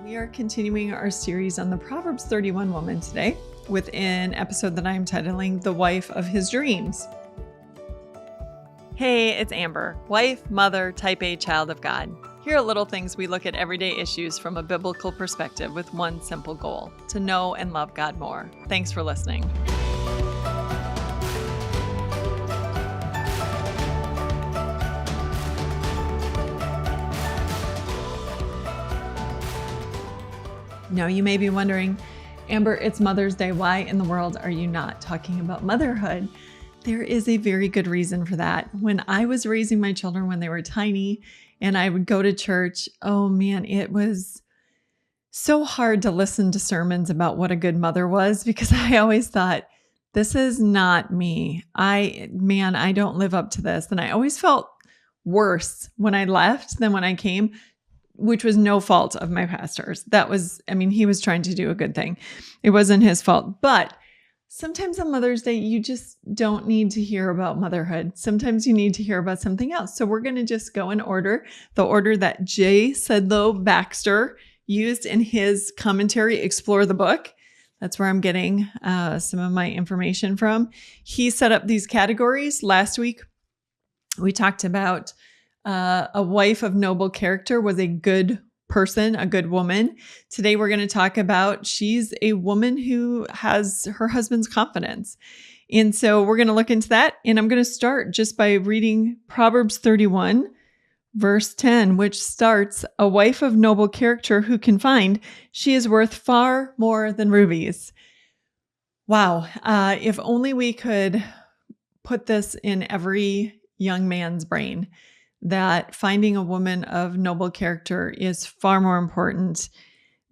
We are continuing our series on the Proverbs 31 woman today with an episode that I'm titling The Wife of His Dreams. Hey, it's Amber, wife, mother, type A child of God. Here are little things we look at everyday issues from a biblical perspective with one simple goal: to know and love God more. Thanks for listening. Now you may be wondering, Amber, it's Mother's Day. Why in the world are you not talking about motherhood? There is a very good reason for that. When I was raising my children when they were tiny and I would go to church, oh man, it was so hard to listen to sermons about what a good mother was, because I always thought, this is not me. I don't live up to this. And I always felt worse when I left than when I came, which was no fault of my pastor's. He was trying to do a good thing. It wasn't his fault. But sometimes on Mother's Day, you just don't need to hear about motherhood. Sometimes you need to hear about something else. So we're going to just go in order, the order that J. Sedlow Baxter used in his commentary, Explore the Book. That's where I'm getting some of my information from. He set up these categories. Last week, we talked about a wife of noble character was a good person, a good woman. Today, we're going to talk about she's a woman who has her husband's confidence. And so we're going to look into that. And I'm going to start just by reading Proverbs 31, verse 10, which starts, "A wife of noble character who can find, she is worth far more than rubies." Wow. If only we could put this in every young man's brain, that finding a woman of noble character is far more important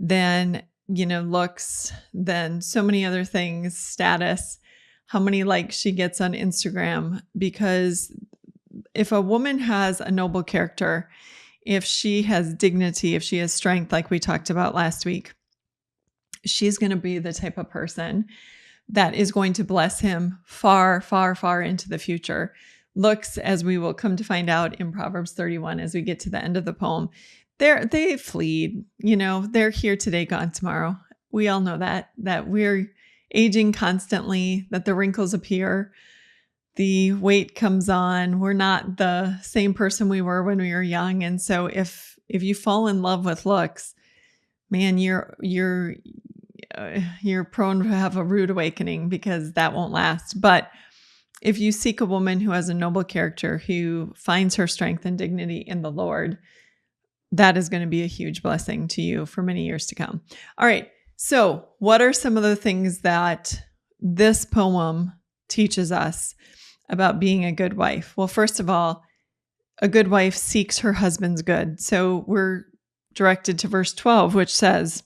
than, looks, than so many other things, status, how many likes she gets on Instagram. Because if a woman has a noble character, if she has dignity, if she has strength, like we talked about last week, she's going to be the type of person that is going to bless him far, far, far into the future. Looks, as we will come to find out in Proverbs 31 as we get to the end of the poem, they fleed. They're here today, gone tomorrow. We all know that we're aging constantly, that the wrinkles appear, the weight comes on. We're not the same person we were when we were young. And so if you fall in love with looks, man, you're prone to have a rude awakening, because that won't last. But if you seek a woman who has a noble character, who finds her strength and dignity in the Lord, that is going to be a huge blessing to you for many years to come. All right. So what are some of the things that this poem teaches us about being a good wife? Well, first of all, a good wife seeks her husband's good. So we're directed to verse 12, which says,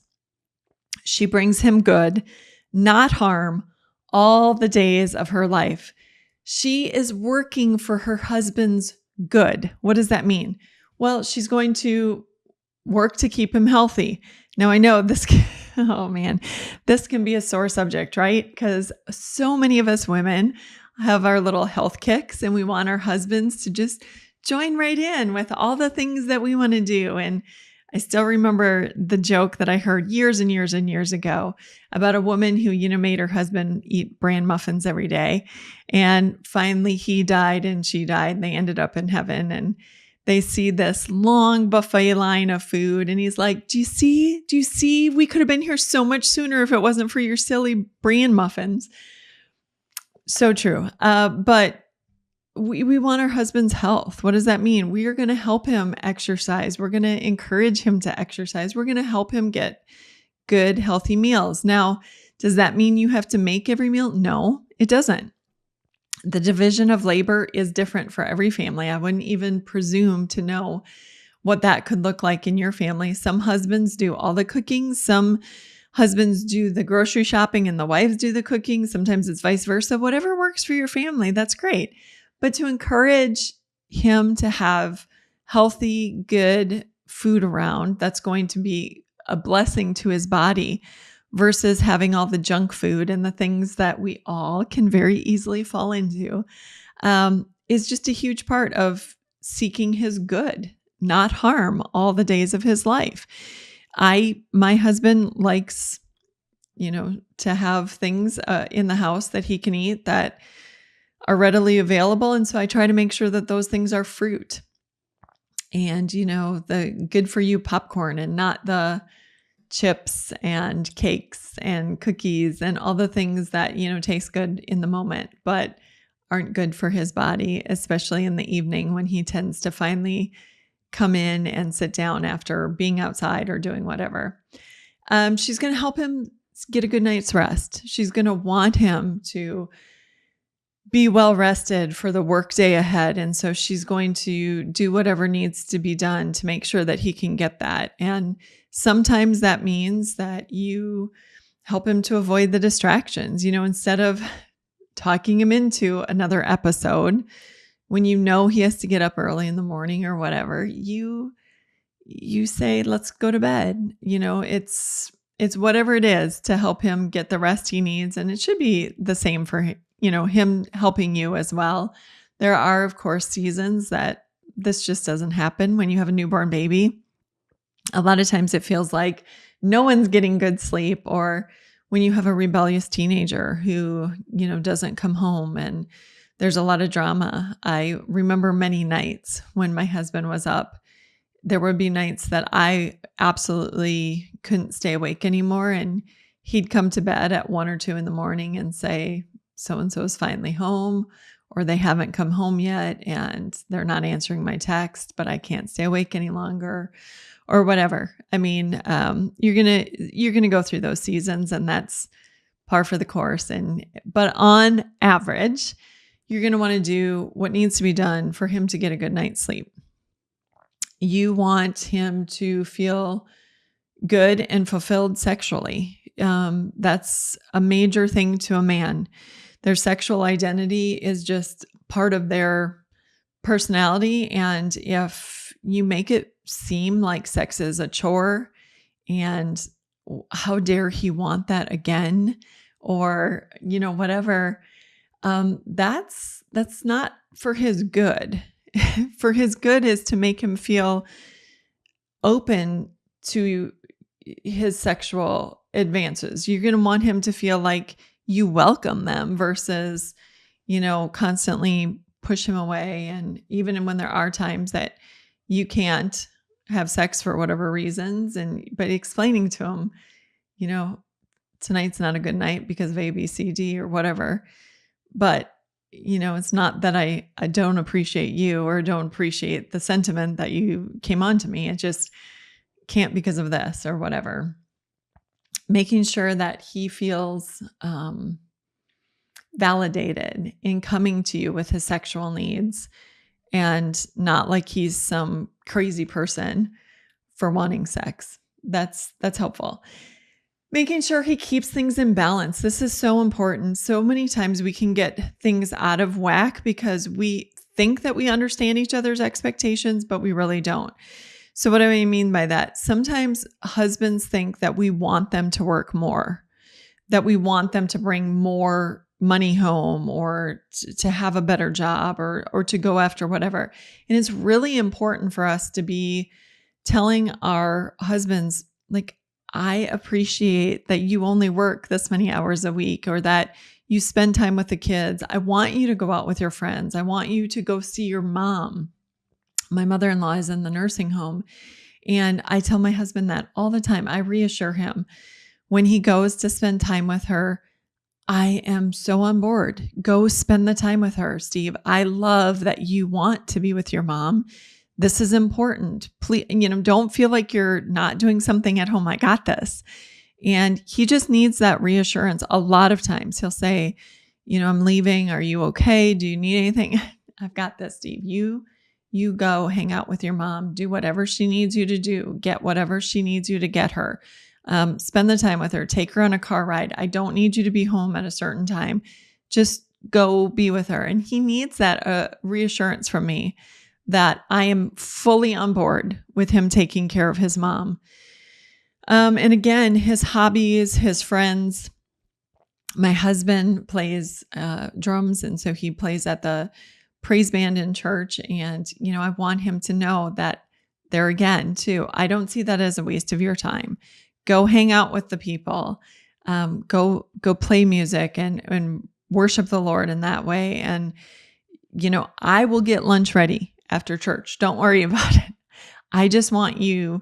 "She brings him good, not harm, all the days of her life." She is working for her husband's good. What does that mean? Well, she's going to work to keep him healthy. Now, I know this can be a sore subject, right? Because so many of us women have our little health kicks, and we want our husbands to just join right in with all the things that we want to do. And I still remember the joke that I heard years and years and years ago about a woman who, made her husband eat bran muffins every day. And finally he died and she died, and they ended up in heaven, and they see this long buffet line of food. And he's like, do you see? We could have been here so much sooner if it wasn't for your silly bran muffins. So true. But we want our husband's health. What does that mean? We are going to help him exercise. We're going to encourage him to exercise. We're going to help him get good, healthy meals. Now, does that mean you have to make every meal? No, it doesn't. The division of labor is different for every family. I wouldn't even presume to know what that could look like in your family. Some husbands do all the cooking. Some husbands do the grocery shopping and the wives do the cooking. Sometimes it's vice versa. Whatever works for your family, that's great. But to encourage him to have healthy, good food around, that's going to be a blessing to his body, versus having all the junk food and the things that we all can very easily fall into, is just a huge part of seeking his good, not harm, all the days of his life. My husband likes, to have things in the house that he can eat that are readily available. And so I try to make sure that those things are fruit and, the good for you popcorn and not the chips and cakes and cookies and all the things that, taste good in the moment, but aren't good for his body, especially in the evening when he tends to finally come in and sit down after being outside or doing whatever. She's going to help him get a good night's rest. She's going to want him to be well rested for the work day ahead. And so she's going to do whatever needs to be done to make sure that he can get that. And sometimes that means that you help him to avoid the distractions, instead of talking him into another episode when he has to get up early in the morning or whatever, you say, let's go to bed. It's whatever it is to help him get the rest he needs. And it should be the same for him helping you as well. There are, of course, seasons that this just doesn't happen when you have a newborn baby. A lot of times it feels like no one's getting good sleep, or when you have a rebellious teenager who, doesn't come home and there's a lot of drama. I remember many nights when my husband was up, there would be nights that I absolutely couldn't stay awake anymore. And he'd come to bed at 1 or 2 in the morning and say, so-and-so is finally home, or they haven't come home yet and they're not answering my text, but I can't stay awake any longer, or whatever. I mean, you're going to go through those seasons, and that's par for the course. But on average, you're going to want to do what needs to be done for him to get a good night's sleep. You want him to feel good and fulfilled sexually. That's a major thing to a man. Their sexual identity is just part of their personality. And if you make it seem like sex is a chore and how dare he want that again, or, whatever, that's not for his good. For his good is to make him feel open to his sexual advances. You're going to want him to feel like you welcome them versus, constantly push him away. And even when there are times that you can't have sex for whatever reasons, but explaining to him, tonight's not a good night because of A, B, C, D, or whatever. But, it's not that I don't appreciate you or don't appreciate the sentiment that you came on to me. It just can't because of this or whatever. Making sure that he feels validated in coming to you with his sexual needs, and not like he's some crazy person for wanting sex. That's helpful. Making sure he keeps things in balance. This is so important. So many times we can get things out of whack because we think that we understand each other's expectations, but we really don't. So what do I mean by that? Sometimes husbands think that we want them to work more, that we want them to bring more money home, or to have a better job, or to go after whatever. And it's really important for us to be telling our husbands, like, I appreciate that you only work this many hours a week, or that you spend time with the kids. I want you to go out with your friends. I want you to go see your mom. My mother-in-law is in the nursing home, and I tell my husband that all the time. I reassure him when he goes to spend time with her, I am so on board. Go spend the time with her, Steve. I love that you want to be with your mom. This is important. Please, don't feel like you're not doing something at home. I got this. And he just needs that reassurance. A lot of times he'll say, I'm leaving. Are you okay? Do you need anything? I've got this, Steve. You go hang out with your mom, do whatever she needs you to do, get whatever she needs you to get her. Spend the time with her, take her on a car ride. I don't need you to be home at a certain time. Just go be with her. And he needs that reassurance from me that I am fully on board with him taking care of his mom. And again, his hobbies, his friends. My husband plays drums, and so he plays at the praise band in church. And, I want him to know that there again, too, I don't see that as a waste of your time. Go hang out with the people. Go play music and worship the Lord in that way. And, I will get lunch ready after church. Don't worry about it. I just want you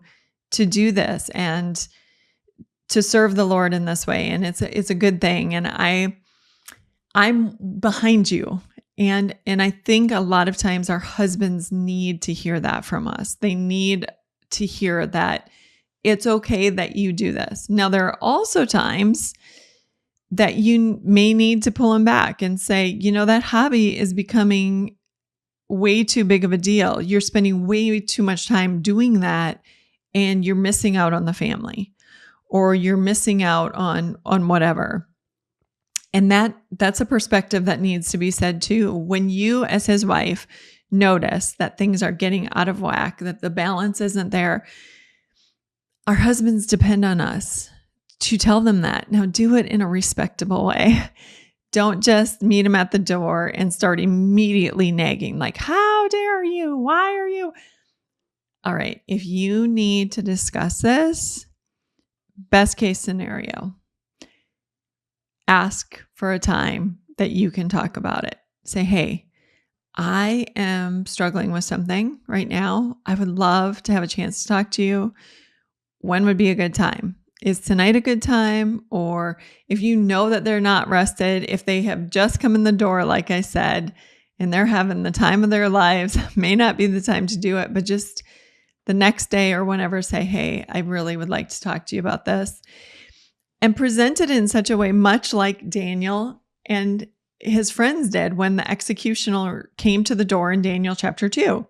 to do this and to serve the Lord in this way. And it's a good thing. And I'm behind you. And I think a lot of times our husbands need to hear that from us. They need to hear that it's okay that you do this. Now, there are also times that you may need to pull them back and say, that hobby is becoming way too big of a deal. You're spending way too much time doing that, and you're missing out on the family, or you're missing out on whatever. And that's a perspective that needs to be said too. When you, as his wife, notice that things are getting out of whack, that the balance isn't there, our husbands depend on us to tell them that. Now, do it in a respectable way. Don't just meet him at the door and start immediately nagging, like, how dare you? Why are you? All right. If you need to discuss this, best case scenario, ask for a time that you can talk about it. Say, hey, I am struggling with something right now. I would love to have a chance to talk to you. When would be a good time? Is tonight a good time? Or if you know that they're not rested, if they have just come in the door, like I said, and they're having the time of their lives, may not be the time to do it, but just the next day or whenever, say, hey, I really would like to talk to you about this. And present it in such a way, much like Daniel and his friends did when the executioner came to the door in Daniel chapter 2.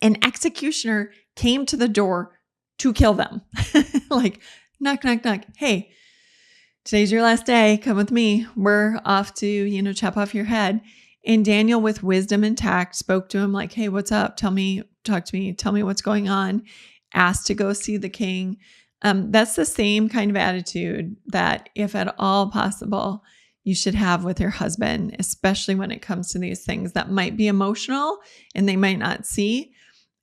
An executioner came to the door to kill them. Like, knock, knock, knock. Hey, today's your last day. Come with me. We're off to, chop off your head. And Daniel, with wisdom and tact, spoke to him like, hey, what's up? Talk to me. Tell me what's going on. Asked to go see the king. That's the same kind of attitude that, if at all possible, you should have with your husband, especially when it comes to these things that might be emotional and they might not see.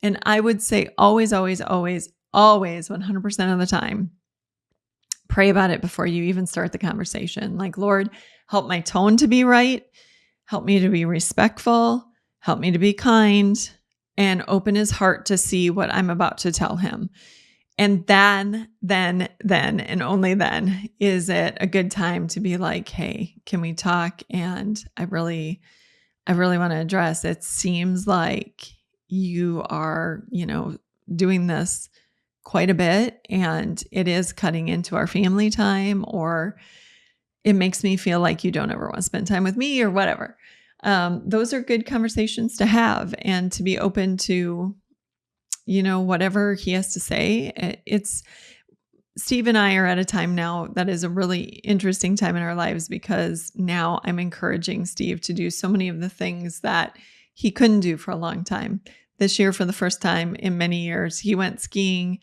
And I would say always, always, always, always, 100% of the time, pray about it before you even start the conversation. Like, Lord, help my tone to be right. Help me to be respectful. Help me to be kind, and open his heart to see what I'm about to tell him. And then, and only then is it a good time to be like, hey, can we talk? And I really want to address, it seems like you are, doing this quite a bit, and it is cutting into our family time, or it makes me feel like you don't ever want to spend time with me, or whatever. Those are good conversations to have, and to be open to, whatever he has to say. Steve and I are at a time now that is a really interesting time in our lives, because now I'm encouraging Steve to do so many of the things that he couldn't do for a long time. This year, for the first time in many years, he went skiing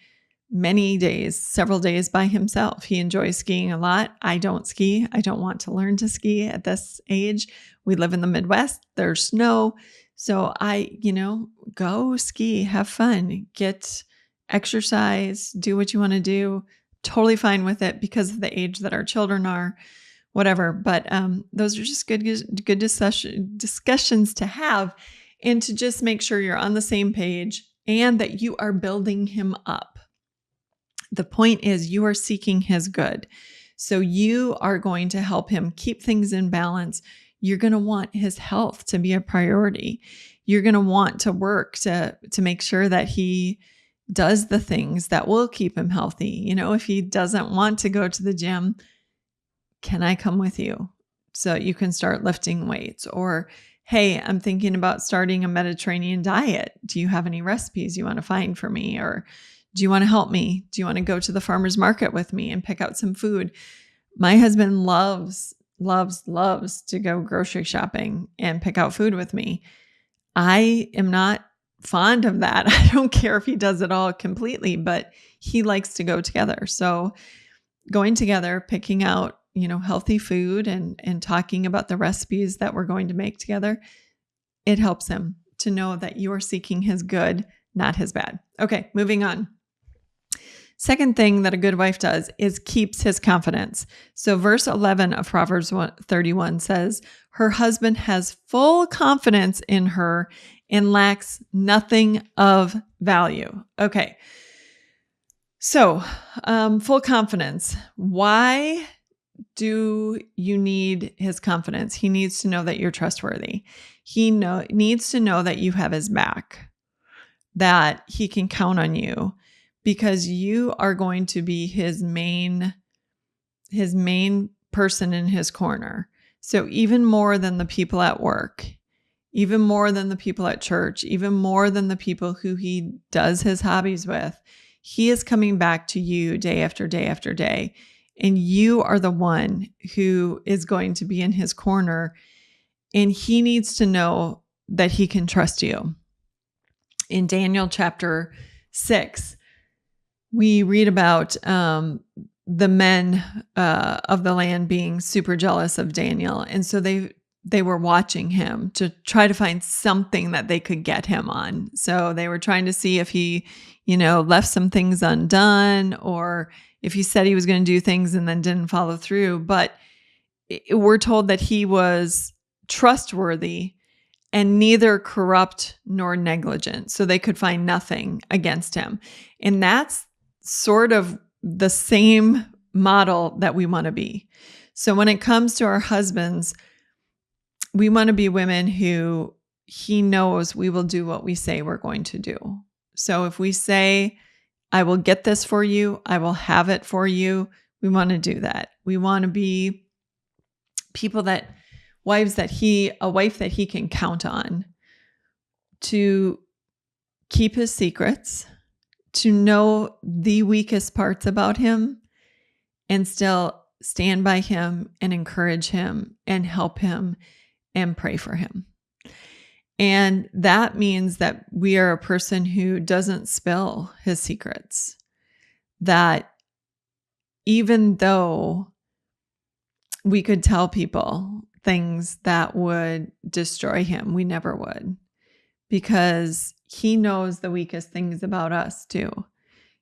several days by himself. He enjoys skiing a lot. I don't ski. I don't want to learn to ski at this age. We live in the Midwest. There's snow. So I, go ski, have fun, get exercise, do what you want to do. Totally fine with it because of the age that our children are, whatever. But those are just good discussions to have, and to just make sure you're on the same page and that you are building him up. The point is, you are seeking his good. So you are going to help him keep things in balance. You're going to want his health to be a priority. You're going to want to work to make sure that he does the things that will keep him healthy. If he doesn't want to go to the gym, can I come with you so you can start lifting weights? Or, hey, I'm thinking about starting a Mediterranean diet. Do you have any recipes you want to find for me? Or do you want to help me? Do you want to go to the farmer's market with me and pick out some food? My husband loves to go grocery shopping and pick out food with me. I am not fond of that. I don't care if he does it all completely, but he likes to go together. So going together, picking out, healthy food and talking about the recipes that we're going to make together, it helps him to know that you are seeking his good, not his bad. Okay, moving on. Second thing that a good wife does is keeps his confidence. So verse 11 of Proverbs 31 says, her husband has full confidence in her and lacks nothing of value. Okay. So, full confidence. Why do you need his confidence? He needs to know that you're trustworthy. He needs to know that you have his back, that he can count on you, because you are going to be his main person in his corner. So even more than the people at work, even more than the people at church, even more than the people who he does his hobbies with, he is coming back to you day after day after day. And you are the one who is going to be in his corner. And he needs to know that he can trust you. In Daniel chapter 6, we read about the men of the land being super jealous of Daniel. And so they were watching him to try to find something that they could get him on. So they were trying to see if he, left some things undone, or if he said he was going to do things and then didn't follow through. But we're told that he was trustworthy and neither corrupt nor negligent. So they could find nothing against him. And that's sort of the same model that we want to be. So when it comes to our husbands, we want to be women who he knows we will do what we say we're going to do. So if we say, I will get this for you, I will have it for you, we want to do that. We want to be a wife that he can count on to keep his secrets, to know the weakest parts about him, and still stand by him and encourage him and help him and pray for him. And that means that we are a person who doesn't spill his secrets. That even though we could tell people things that would destroy him, we never would, because he knows the weakest things about us too.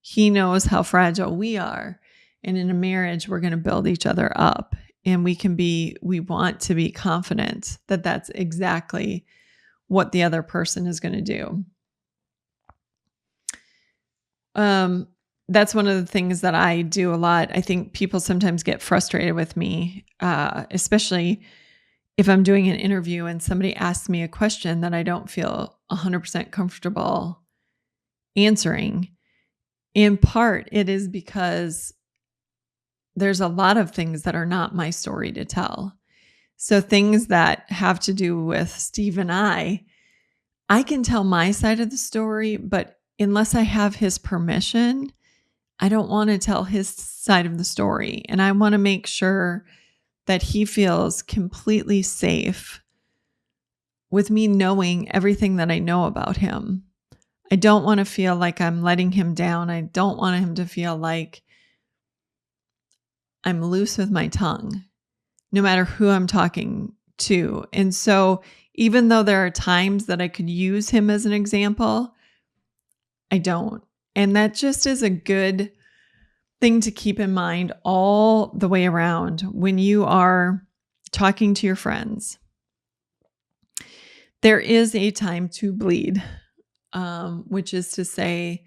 He knows how fragile we are. And in a marriage, we're going to build each other up. And we want to be confident that that's exactly what the other person is going to do. That's one of the things that I do a lot. I think people sometimes get frustrated with me, especially if I'm doing an interview and somebody asks me a question that I don't feel 100% comfortable answering. In part, it is because there's a lot of things that are not my story to tell. So things that have to do with Steve and I can tell my side of the story, but unless I have his permission, I don't want to tell his side of the story. And I want to make sure that he feels completely safe with me knowing everything that I know about him. I don't want to feel like I'm letting him down. I don't want him to feel like I'm loose with my tongue, no matter who I'm talking to. And so even though there are times that I could use him as an example, I don't. And that just is a good thing to keep in mind all the way around when you are talking to your friends. There is a time to bleed, which is to say,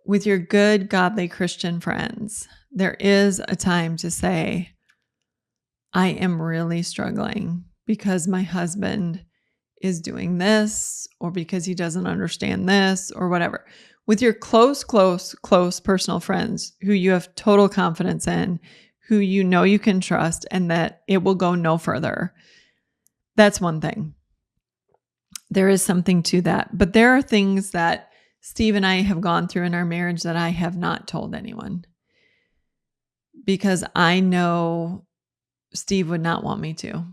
with your good, godly Christian friends, there is a time to say, I am really struggling because my husband is doing this, or because he doesn't understand this, or whatever. With your close personal friends who you have total confidence in, who you know you can trust, and that it will go no further. That's one thing. There is something to that. But there are things that Steve and I have gone through in our marriage that I have not told anyone, because I know Steve would not want me to.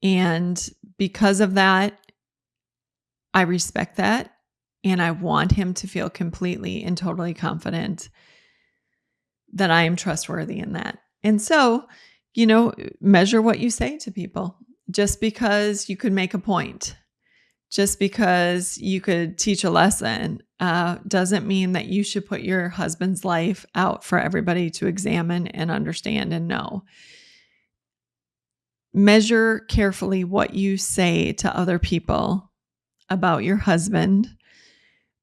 And because of that, I respect that. And I want him to feel completely and totally confident that I am trustworthy in that. And so, measure what you say to people. Just because you could make a point, just because you could teach a lesson doesn't mean that you should put your husband's life out for everybody to examine and understand and know. Measure carefully what you say to other people about your husband,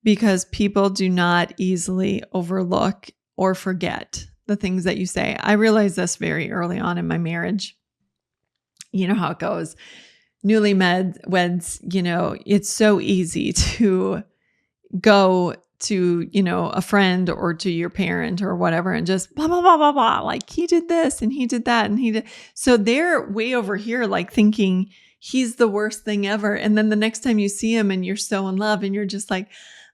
because people do not easily overlook or forget the things that you say. I realized this very early on in my marriage. You know how it goes. Newlyweds, it's so easy to go to, a friend or to your parent or whatever and just blah, blah, blah, blah, blah. Like he did this and he did that and he did. So they're way over here, like thinking he's the worst thing ever. And then the next time you see him and you're so in love and you're just like,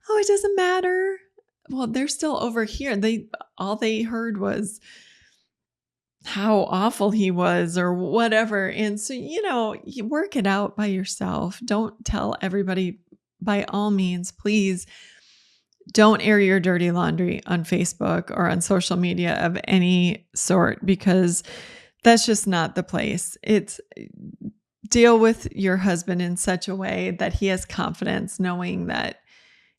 oh, it doesn't matter. Well, they're still over here. All they heard was how awful he was or whatever. And so, you work it out by yourself. Don't tell everybody. By all means, please don't air your dirty laundry on Facebook or on social media of any sort, because that's just not the place. It's deal with your husband in such a way that he has confidence, knowing that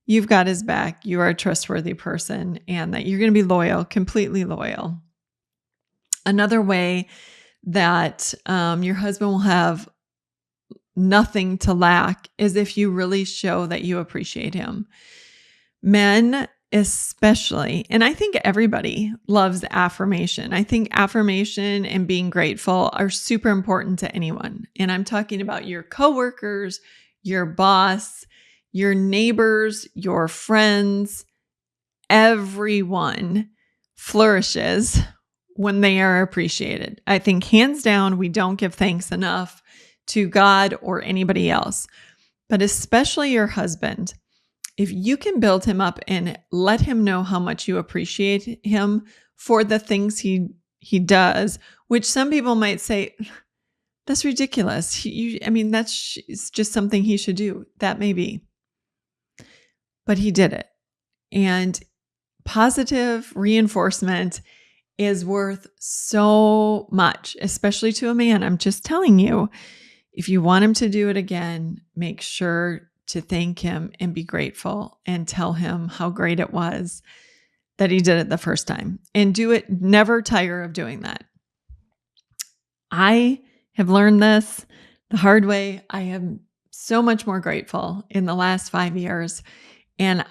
you've got his back, you are a trustworthy person, and that you're going to be loyal, completely loyal. Another way that your husband will have nothing to lack is if you really show that you appreciate him. Men especially, and I think everybody loves affirmation. I think affirmation and being grateful are super important to anyone. And I'm talking about your coworkers, your boss, your neighbors, your friends. Everyone flourishes when they are appreciated. I think hands down, we don't give thanks enough to God or anybody else, but especially your husband. If you can build him up and let him know how much you appreciate him for the things he does, which some people might say, that's ridiculous. That's just something he should do. That may be. But he did it. And positive reinforcement is worth so much, especially to a man. I'm just telling you, if you want him to do it again, make sure to thank him and be grateful and tell him how great it was that he did it the first time. And do it, never tire of doing that. I have learned this the hard way. I am so much more grateful in the last 5 years. And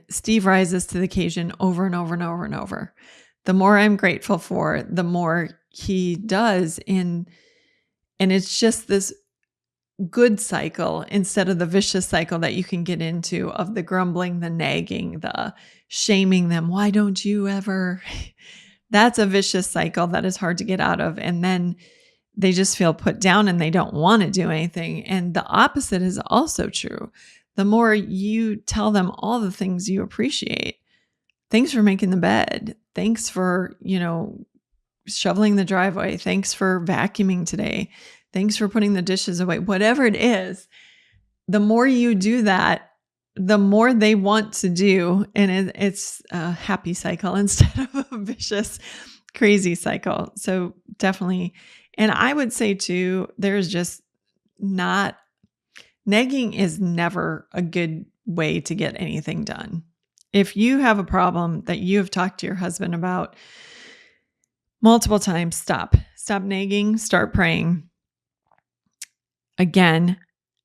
Steve rises to the occasion over and over and over and over. The more I'm grateful for, the more he does. And it's just this good cycle instead of the vicious cycle that you can get into of the grumbling, the nagging, the shaming them. Why don't you ever? That's a vicious cycle that is hard to get out of. And then they just feel put down and they don't want to do anything. And the opposite is also true. The more you tell them all the things you appreciate, thanks for making the bed. Thanks for, shoveling the driveway. Thanks for vacuuming today. Thanks for putting the dishes away. Whatever it is, the more you do that, the more they want to do. And it's a happy cycle instead of a vicious, crazy cycle. So definitely. And I would say too, there's just not, nagging is never a good way to get anything done. If you have a problem that you have talked to your husband about multiple times, stop nagging, start praying. Again,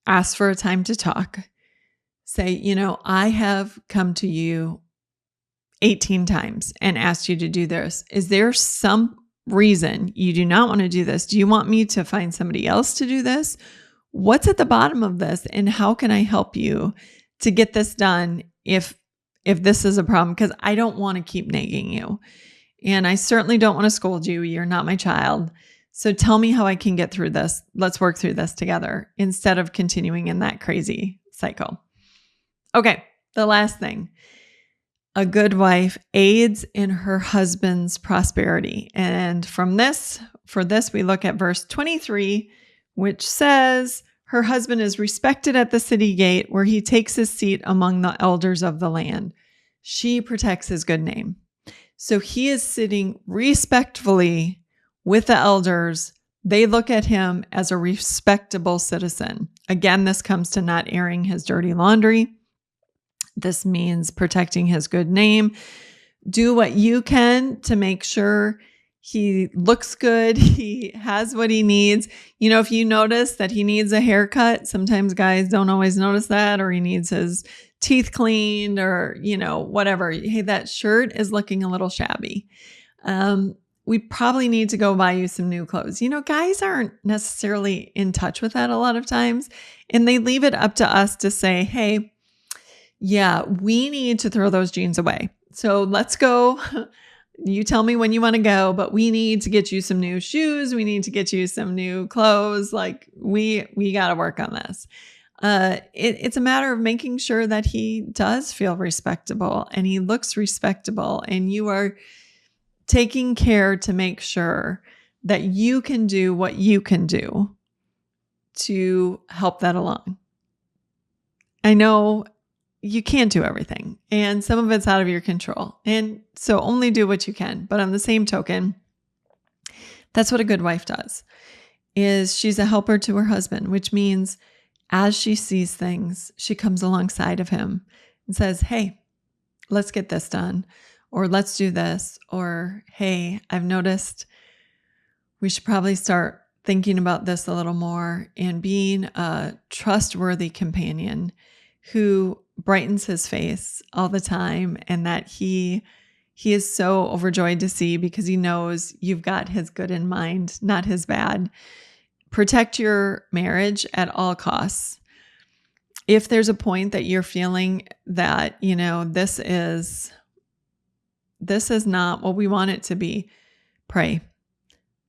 ask for a time to talk. Say, I have come to you 18 times and asked you to do this. Is there some reason you do not want to do this? Do you want me to find somebody else to do this? What's at the bottom of this, and how can I help you to get this done if this is a problem? Because I don't want to keep nagging you. And I certainly don't want to scold you. You're not my child. So tell me how I can get through this. Let's work through this together instead of continuing in that crazy cycle. Okay, the last thing. A good wife aids in her husband's prosperity. And for this, we look at verse 23, which says, her husband is respected at the city gate where he takes his seat among the elders of the land. She protects his good name. So he is sitting respectfully with the elders They look at him as a respectable citizen. Again, this comes to not airing his dirty laundry. This means protecting his good name. Do what you can to make sure he looks good. He has what he needs. If you notice that he needs a haircut, sometimes guys don't always notice that, or he needs his teeth cleaned, or, whatever. Hey, that shirt is looking a little shabby. We probably need to go buy you some new clothes. Guys aren't necessarily in touch with that a lot of times, and they leave it up to us to say, hey, yeah, we need to throw those jeans away. So let's go. You tell me when you want to go, but we need to get you some new shoes. We need to get you some new clothes. Like we got to work on this. It's a matter of making sure that he does feel respectable and he looks respectable, and you are taking care to make sure that you can do what you can do to help that along. I know you can't do everything, and some of it's out of your control. And so only do what you can. But on the same token, that's what a good wife does, is she's a helper to her husband, which means as she sees things, she comes alongside of him and says, hey, let's get this done, or let's do this, or hey, I've noticed we should probably start thinking about this a little more, and being a trustworthy companion who brightens his face all the time, and that he is so overjoyed to see, because he knows you've got his good in mind, not his bad. Protect your marriage at all costs. If there's a point that you're feeling that, this is not what we want it to be, pray.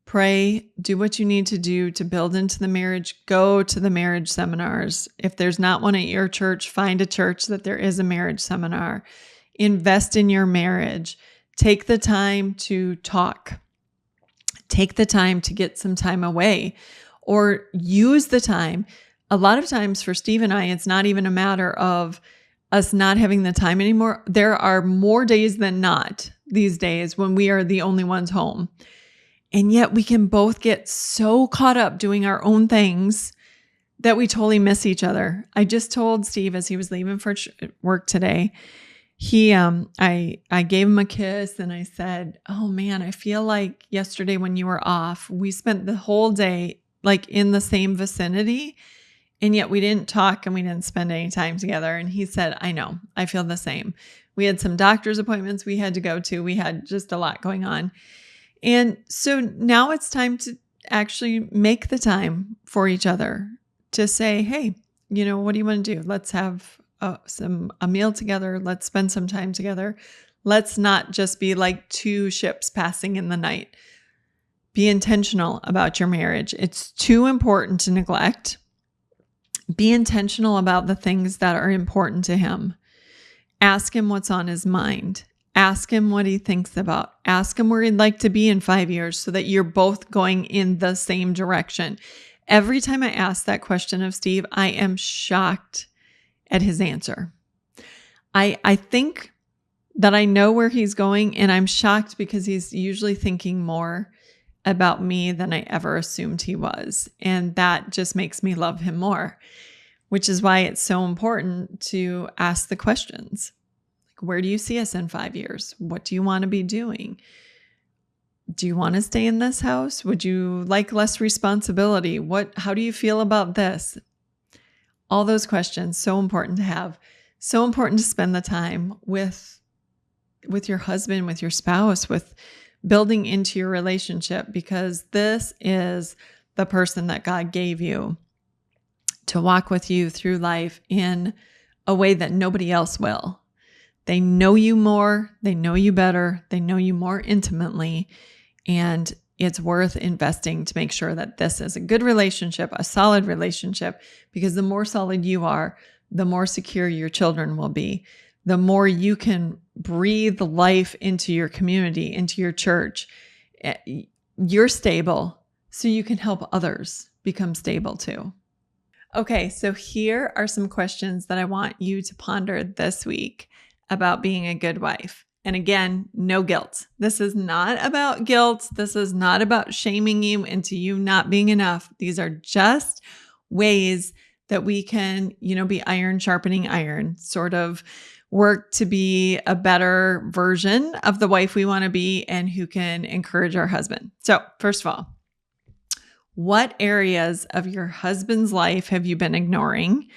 Pray, do what you need to do to build into the marriage. Go to the marriage seminars. If there's not one at your church, find a church that there is a marriage seminar. Invest in your marriage. Take the time to talk. Take the time to get some time away, or use the time. A lot of times for Steve and I, it's not even a matter of us not having the time anymore. There are more days than not these days when we are the only ones home. And yet we can both get so caught up doing our own things that we totally miss each other. I just told Steve as he was leaving for work today, I gave him a kiss and I said, oh man, I feel like yesterday when you were off, we spent the whole day like in the same vicinity, and yet we didn't talk and we didn't spend any time together. And he said, I know, I feel the same. We had some doctor's appointments we had to go to. We had just a lot going on. And so now it's time to actually make the time for each other to say, hey, what do you want to do? Let's have a meal together. Let's spend some time together. Let's not just be like two ships passing in the night. Be intentional about your marriage. It's too important to neglect. Be intentional about the things that are important to him. Ask him what's on his mind. Ask him what he thinks about. Ask him where he'd like to be in 5 years, so that you're both going in the same direction. Every time I ask that question of Steve, I am shocked at his answer. I think that I know where he's going, and I'm shocked because he's usually thinking more about me than I ever assumed he was. And that just makes me love him more, which is why it's so important to ask the questions. Where do you see us in 5 years? What do you want to be doing? Do you want to stay in this house? Would you like less responsibility? How do you feel about this? All those questions, so important to have. So important to spend the time with your husband, with your spouse, with building into your relationship, because this is the person that God gave you to walk with you through life in a way that nobody else will. They know you more, they know you better, they know you more intimately, and it's worth investing to make sure that this is a good relationship, a solid relationship, because the more solid you are, the more secure your children will be. The more you can breathe life into your community, into your church, you're stable, so you can help others become stable too. Okay, so here are some questions that I want you to ponder this week about being a good wife. And again, no guilt. This is not about guilt. This is not about shaming you into you not being enough. These are just ways that we can, be iron sharpening iron, sort of work to be a better version of the wife we want to be and who can encourage our husband. So, first of all, what areas of your husband's life have you been ignoring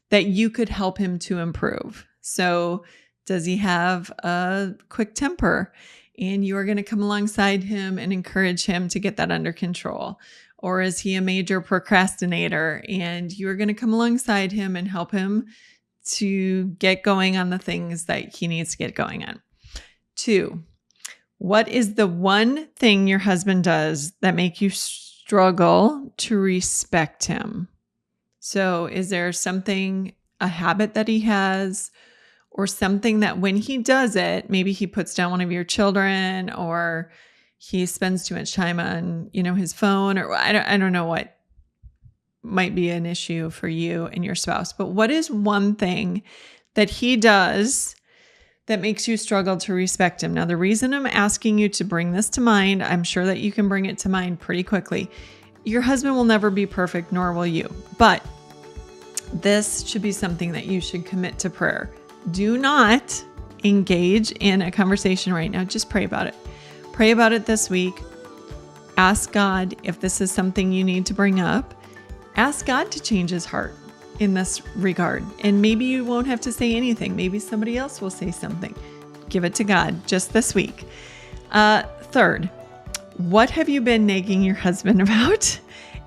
that you could help him to improve? So, does he have a quick temper and you are going to come alongside him and encourage him to get that under control? Or is he a major procrastinator and you are going to come alongside him and help him to get going on the things that he needs to get going on? 2, what is the one thing your husband does that make you struggle to respect him? So is there something, a habit that he has, or something that when he does it, maybe he puts down one of your children, or he spends too much time on, his phone, or I don't know what might be an issue for you and your spouse. But what is one thing that he does that makes you struggle to respect him? Now, the reason I'm asking you to bring this to mind, I'm sure that you can bring it to mind pretty quickly. Your husband will never be perfect, nor will you. But this should be something that you should commit to prayer. Do not engage in a conversation right now. Just pray about it. Pray about it this week. Ask God if this is something you need to bring up. Ask God to change his heart in this regard. And maybe you won't have to say anything. Maybe somebody else will say something. Give it to God just this week. 3rd, what have you been nagging your husband about?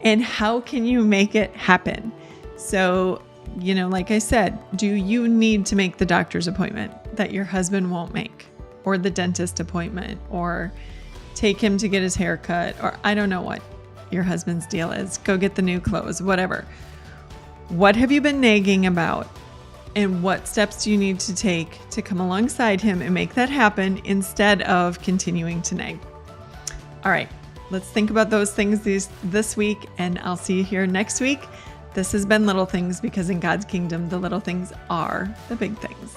And how can you make it happen? So, like I said, do you need to make the doctor's appointment that your husband won't make, or the dentist appointment, or take him to get his hair cut, or I don't know what your husband's deal is. Go get the new clothes, whatever. What have you been nagging about? And what steps do you need to take to come alongside him and make that happen instead of continuing to nag? All right, let's think about those things this week, and I'll see you here next week. This has been Little Things, because in God's kingdom, the little things are the big things.